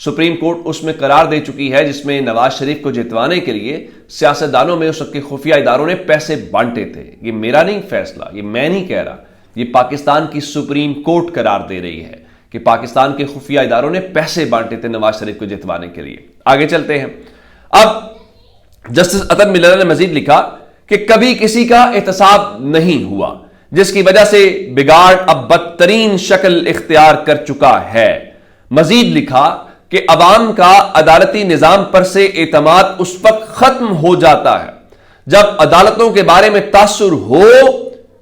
Supreme court اس میں قرار دے چکی ہے جس میں نواز شریف کو جتوانے کے لیے سیاستدانوں میں اس وقت کے خفیہ اداروں نے پیسے بانٹے تھے. یہ میرا نہیں فیصلہ، یہ میں نہیں کہہ رہا، یہ پاکستان کی سپریم کورٹ قرار دے رہی ہے کہ پاکستان کے خفیہ اداروں نے پیسے بانٹے تھے نواز شریف کو جتوانے کے لیے. آگے چلتے ہیں. اب جسٹس اطہر ملت نے مزید لکھا کہ کبھی کسی کا احتساب نہیں ہوا، جس کی وجہ سے بگاڑ اب بدترین شکل اختیار کر چکا ہے. مزید لکھا کہ عوام کا عدالتی نظام پر سے اعتماد اس وقت ختم ہو جاتا ہے جب عدالتوں کے بارے میں تاثر ہو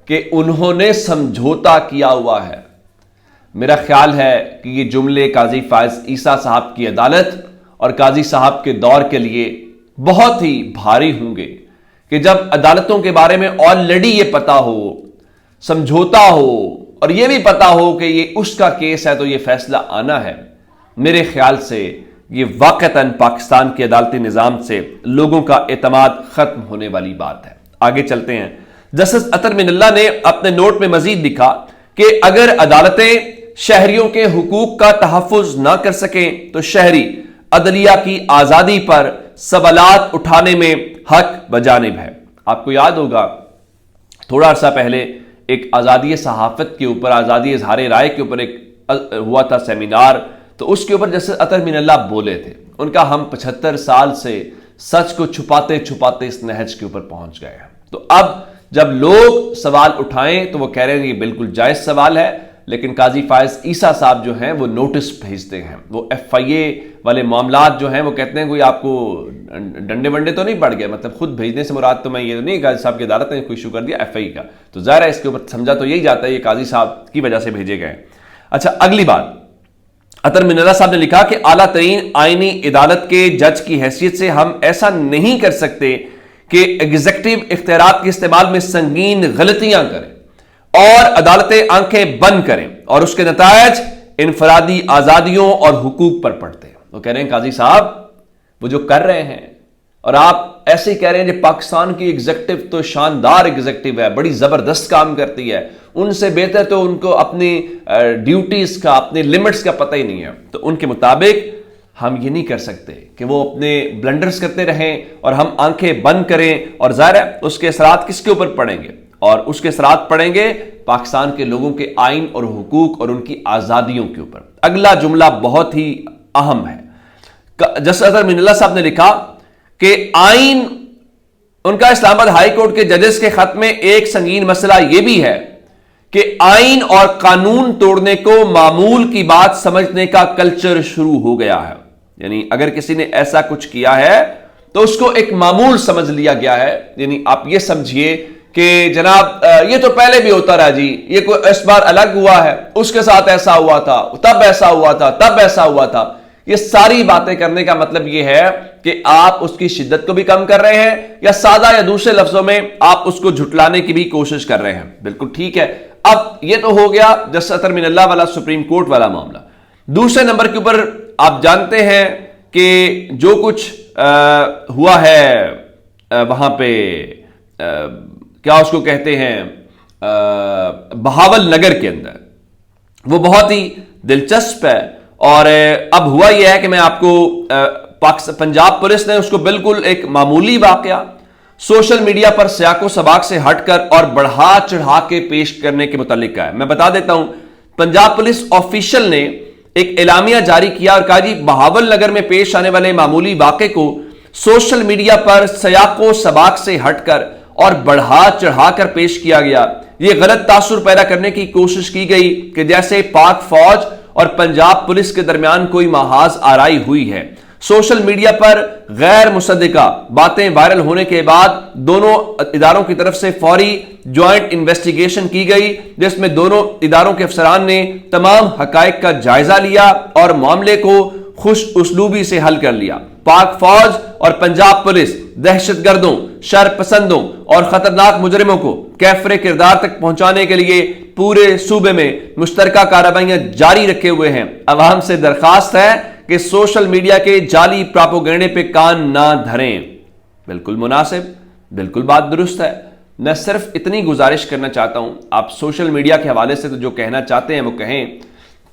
کہ انہوں نے سمجھوتا کیا ہوا ہے. میرا خیال ہے کہ یہ جملے قاضی فائز عیسیٰ صاحب کی عدالت اور قاضی صاحب کے دور کے لیے بہت ہی بھاری ہوں گے کہ جب عدالتوں کے بارے میں آلریڈی یہ پتا ہو، سمجھوتا ہو، اور یہ بھی پتا ہو کہ یہ اس کا کیس ہے تو یہ فیصلہ آنا ہے. میرے خیال سے یہ واقعتاً پاکستان کے عدالتی نظام سے لوگوں کا اعتماد ختم ہونے والی بات ہے. آگے چلتے ہیں. جسٹس اطہر ملت نے اپنے نوٹ میں مزید لکھا کہ اگر عدالتیں شہریوں کے حقوق کا تحفظ نہ کر سکیں تو شہری عدلیہ کی آزادی پر سوالات اٹھانے میں حق بجانب ہے. آپ کو یاد ہوگا تھوڑا عرصہ پہلے ایک آزادی صحافت کے اوپر، آزادی اظہار رائے کے اوپر ایک ہوا تھا سیمینار، تو اس کے اوپر جسٹس اطہر ملت بولے تھے. ان کا ہم 75 سال سے سچ کو چھپاتے چھپاتے اس نہج کے اوپر پہنچ گئے ہیں. تو اب جب لوگ سوال اٹھائیں تو وہ کہہ رہے ہیں یہ بالکل جائز سوال ہے، لیکن قاضی فائز عیسیٰ صاحب جو ہیں وہ نوٹس بھیجتے ہیں. وہ FIA والے معاملات جو ہیں وہ کہتے ہیں کوئی آپ کو ڈنڈے ونڈے تو نہیں پڑ گئے، مطلب خود بھیجنے سے مراد تو میں یہ نہیں، قاضی صاحب کی عدالت نے کوئی ایشو کر دیا FIA کا، تو ظاہر ہے اس کے اوپر سمجھا تو یہی جاتا ہے یہ قاضی صاحب کی وجہ سے بھیجے گئے. اچھا، اگلی بات اطہر ملت صاحب نے لکھا کہ اعلیٰ ترین آئینی عدالت کے جج کی حیثیت سے ہم ایسا نہیں کر سکتے کہ ایگزیکٹو اختیارات کے استعمال میں سنگین غلطیاں کریں اور عدالتیں آنکھیں بند کریں اور اس کے نتائج انفرادی آزادیوں اور حقوق پر پڑتے ہیں. وہ کہہ رہے ہیں قاضی صاحب وہ جو کر رہے ہیں، اور آپ ایسے ہی کہہ رہے ہیں کہ پاکستان کی ایگزیکٹو تو شاندار ایگزیکٹو ہے، بڑی زبردست کام کرتی ہے، ان سے بہتر تو ان کو اپنی ڈیوٹیز کا، اپنے لمٹس کا پتہ ہی نہیں ہے. تو ان کے مطابق ہم یہ نہیں کر سکتے کہ وہ اپنے بلنڈرز کرتے رہیں اور ہم آنکھیں بند کریں، اور ظاہر ہے اس کے اثرات کس کے اوپر پڑیں گے، اور اس کے اثرات پڑیں گے پاکستان کے لوگوں کے آئین اور حقوق اور ان کی آزادیوں کے اوپر. اگلا جملہ بہت ہی اہم ہے. جسٹس اطہر ملت صاحب نے لکھا کہ آئین، ان کا اسلام آباد ہائی کورٹ کے ججز کے خط میں ایک سنگین مسئلہ یہ بھی ہے کہ آئین اور قانون توڑنے کو معمول کی بات سمجھنے کا کلچر شروع ہو گیا ہے. یعنی اگر کسی نے ایسا کچھ کیا ہے تو اس کو ایک معمول سمجھ لیا گیا ہے. یعنی آپ یہ سمجھیے کہ جناب یہ تو پہلے بھی ہوتا رہا جی، یہ کوئی اس بار الگ ہوا ہے، اس کے ساتھ ایسا ہوا تھا، تب ایسا ہوا تھا، تب ایسا ہوا تھا. یہ ساری باتیں کرنے کا مطلب یہ ہے کہ آپ اس کی شدت کو بھی کم کر رہے ہیں، یا سادہ یا دوسرے لفظوں میں آپ اس کو جھٹلانے کی بھی کوشش کر رہے ہیں. بالکل ٹھیک ہے. اب یہ تو ہو گیا جسٹس اطہر ملت والا سپریم کورٹ والا معاملہ. دوسرے نمبر کے اوپر آپ جانتے ہیں کہ جو کچھ ہوا ہے وہاں پہ کیا اس کو کہتے ہیں بہاول نگر کے اندر، وہ بہت ہی دلچسپ ہے. اور اب ہوا یہ ہے کہ میں آپ کو پنجاب پولیس نے اس کو بالکل ایک معمولی واقعہ سوشل میڈیا پر سیاق و سباق سے ہٹ کر اور بڑھا چڑھا کے پیش کرنے کے متعلق ہے. میں بتا دیتا ہوں، پنجاب پولیس آفیشل نے ایک اعلامیہ جاری کیا اور کہا جی بہاول نگر میں پیش آنے والے معمولی واقعے کو سوشل میڈیا پر سیاق و سباق سے ہٹ کر اور بڑھا چڑھا کر پیش کیا گیا. یہ غلط تاثر پیدا کرنے کی کوشش کی گئی کہ جیسے پاک فوج اور پنجاب پولیس کے درمیان کوئی محاذ آرائی ہوئی ہے. سوشل میڈیا پر غیر مصدقہ باتیں وائرل ہونے کے بعد دونوں اداروں کی طرف سے فوری جوائنٹ انویسٹیگیشن کی گئی، جس میں دونوں اداروں کے افسران نے تمام حقائق کا جائزہ لیا اور معاملے کو خوش اسلوبی سے حل کر لیا. پاک فوج اور پنجاب پولیس دہشت گردوں، شر پسندوں اور خطرناک مجرموں کو کیفر کردار تک پہنچانے کے لیے پورے صوبے میں مشترکہ کارروائیاں جاری رکھے ہوئے ہیں. عوام سے درخواست ہے کہ سوشل میڈیا کے جعلی پراپوگنڈے پہ کان نہ دھریں. بالکل مناسب، بالکل بات درست ہے. میں صرف اتنی گزارش کرنا چاہتا ہوں، آپ سوشل میڈیا کے حوالے سے تو جو کہنا چاہتے ہیں وہ کہیں.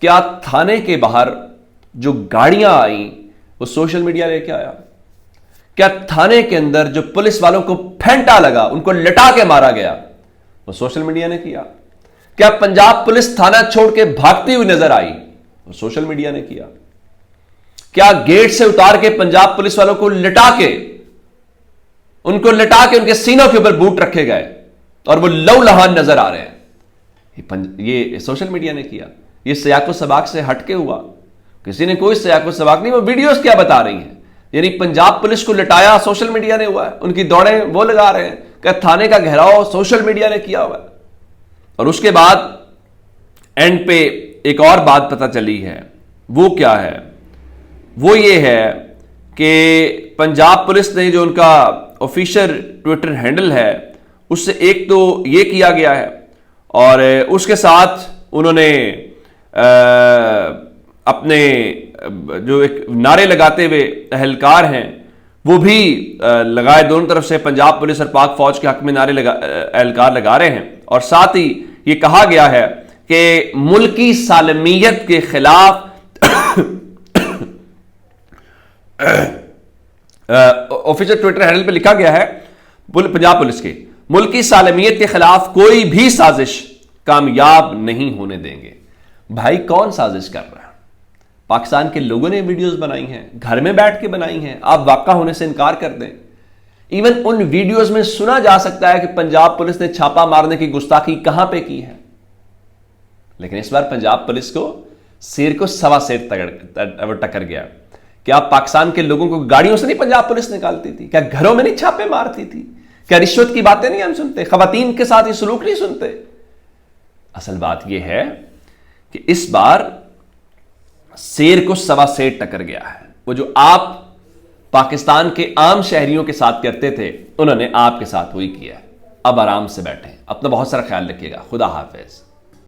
کیا تھانے کے باہر جو گاڑیاں آئیں وہ سوشل میڈیا لے کے آیا؟ کیا تھانے کے اندر جو پولیس والوں کو پھینٹا لگا، ان کو لٹا کے مارا گیا، وہ سوشل میڈیا نے کیا؟ کیا پنجاب پولیس تھانہ چھوڑ کے بھاگتی ہوئی نظر آئی، وہ سوشل میڈیا نے کیا؟ کیا گیٹ سے اتار کے پنجاب پولیس والوں کو لٹا کے ان کے سینوں کے اوپر بوٹ رکھے گئے اور وہ لو لہان نظر آ رہے ہیں، یہ سوشل میڈیا نے کیا؟ یہ سیاق و سباق سے ہٹ کے ہوا؟ کسی نے کوئی سیاق و سباق نہیں، وہ ویڈیوز کیا بتا رہی ہیں؟ یعنی پنجاب پولیس کو لٹایا سوشل میڈیا نے ہوا ہے، ان کی دوڑیں وہ لگا رہے ہیں کہ تھانے کا گھیراؤ سوشل میڈیا نے کیا ہوا ہے۔ اور اس کے بعد اینڈ پہ ایک اور بات پتہ چلی ہے، وہ کیا ہے؟ وہ یہ ہے کہ پنجاب پولیس نے جو ان کا آفیشیل ٹویٹر ہینڈل ہے اس سے ایک تو یہ کیا گیا ہے، اور اس کے ساتھ انہوں نے اپنے جو ایک نعرے لگاتے ہوئے اہلکار ہیں وہ بھی لگائے، دونوں طرف سے پنجاب پولیس اور پاک فوج کے حق میں نعرے اہلکار لگا رہے ہیں، اور ساتھ ہی یہ کہا گیا ہے کہ ملکی سالمیت کے خلاف آفیشیل ٹویٹر ہینڈل پہ لکھا گیا ہے پنجاب پولیس کے، ملکی سالمیت کے خلاف کوئی بھی سازش کامیاب نہیں ہونے دیں گے۔ بھائی کون سازش کر رہا ہے؟ پاکستان کے لوگوں نے ویڈیوز بنائی ہیں، گھر میں بیٹھ کے بنائی ہیں، آپ واقع ہونے سے انکار کر دیں۔ ایون ان ویڈیوز میں سنا جا سکتا ہے کہ پنجاب پولیس نے چھاپا مارنے کی گستاخی کہاں پہ کی ہے، لیکن اس بار پنجاب پولیس کو سیر کو سوا سیر ٹکر گیا۔ کیا پاکستان کے لوگوں کو گاڑیوں سے نہیں پنجاب پولیس نکالتی تھی؟ کیا گھروں میں نہیں چھاپے مارتی تھی؟ کیا رشوت کی باتیں نہیں ہم سنتے؟ خواتین کے ساتھ یہ سلوک نہیں سنتے؟ اصل بات یہ ہے کہ اس بار سیر کو سوا سیر ٹکر گیا ہے۔ وہ جو آپ پاکستان کے عام شہریوں کے ساتھ کرتے تھے انہوں نے آپ کے ساتھ وہی کیا ہے۔ اب آرام سے بیٹھیں، اپنا بہت سارا خیال رکھیے گا۔ خدا حافظ۔